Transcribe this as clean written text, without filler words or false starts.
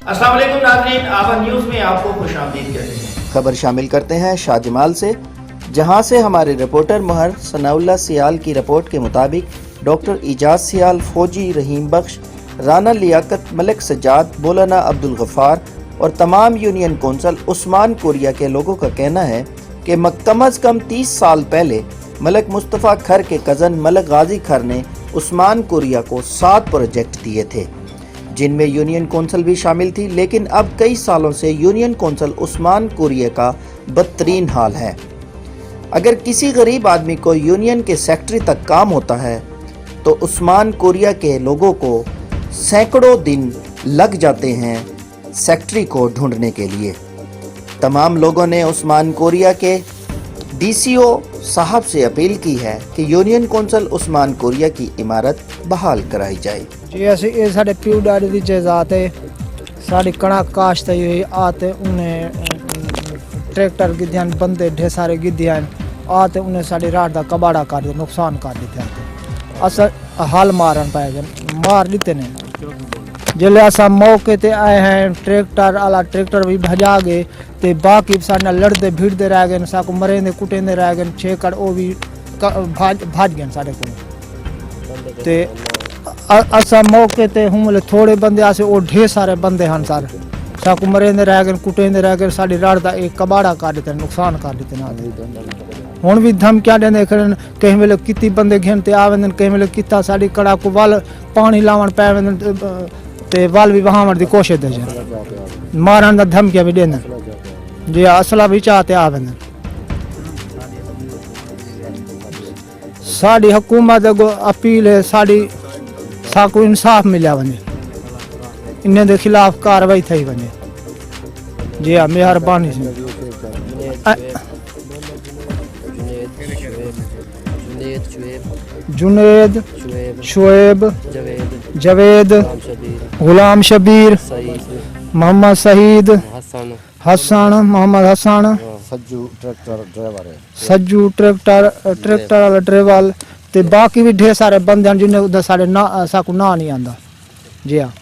अस्सलाम वालेकुम नाज़रीन, आबा न्यूज़ में आपको खुशामदीद कहते हैं। खबर शामिल करते हैं शाहजमाल से, जहां से हमारे रिपोर्टर महर सनाउल्लाह सियाल की रिपोर्ट के मुताबिक डॉक्टर इजाज सियाल, फौजी रहीम बख्श, राना लियाकत, मलिक सज्जाद, मौलाना अब्दुल गफ्फार और तमाम यूनियन कौंसल उस्मान कोरिया के लोगों का कहना है कि कम अज़ कम 30 साल पहले मलिक मुस्तफ़ा खर के कज़न मलिक गाजी खर ने उस्मान कोरिया को 7 प्रोजेक्ट दिए थे, जिनमें यूनियन कौंसल भी शामिल थी। लेकिन अब कई सालों से यूनियन कौंसल उस्मान कोरिया का बदतरीन हाल है। अगर किसी गरीब आदमी को यूनियन के सेक्रेटरी तक काम होता है तो उस्मान कोरिया के लोगों को सैकड़ों दिन लग जाते हैं सेक्रेटरी को ढूंढने के लिए। तमाम लोगों ने उस्मान कोरिया के DCO साहब से अपील की है कि यूनियन कौंसल उस्मान कोरिया की इमारत बहाल कराई जाए। जी ऐसे ये साढ़े प्यू डाड़ी दी जात है, साड़ी कणक काश्त हुई आते उन्हें ट्रैक्टर गिद्धियान बंदे ढेर सारे गिद्धियान आते उन्हें साड़ी रात का कबाड़ा कर दे, नुकसान कर देते हैं। असल हाल मारन पाएगा मार देते ने जिले असा मौके ते आए हैं, ट्रैक्टर आला ट्रैक्टर भी भजा गए ते बाकी साढ़े लड़ते भिड़ते रह गए, साकू मरेंदे कुटेंदे रह गए, छेकड़ वो भी भाज गए साढ़े को ते असा मौके ते हूँ थोड़े बंदे आसे वो ढेर सारे बंदे हैं सर, साकू मरेंदे रह गए, कुटेंदे रह गए, साड़ी रात का एक कबाड़ा कर देते, नुकसान कर देते ना। हुण भी धमकियां देंदे खड़न, कहीं वेले कितनी बंदे घेनते आवेंदन, कहीं वेले किता साड़ी कड़ा को वल पानी लावन पै वेंदन ते वल भी वहावण दी कोशिश दे मारन दा धमकियां भी देंदन जी, असला भी चाहते आवेंदन। साड़ी हुकूमत अगो अपील है साड़ी साकू इंसाफ मिलिया वने, इन्हें दे खिलाफ कार्रवाई थई वने जी हाँ, मेहरबानी जुनेद, शुएब, जवेद, गुलाम शबीर, मोहम्मद शहीद, हसन, मोहम्मद हसन, सज्जू ट्रैक्टर वाला ड्राइवर ते बाकी भी ढेर सारे बंदे हैं जिन्हें साढ़े ना साकू ना नहीं आंदा जी हाँ।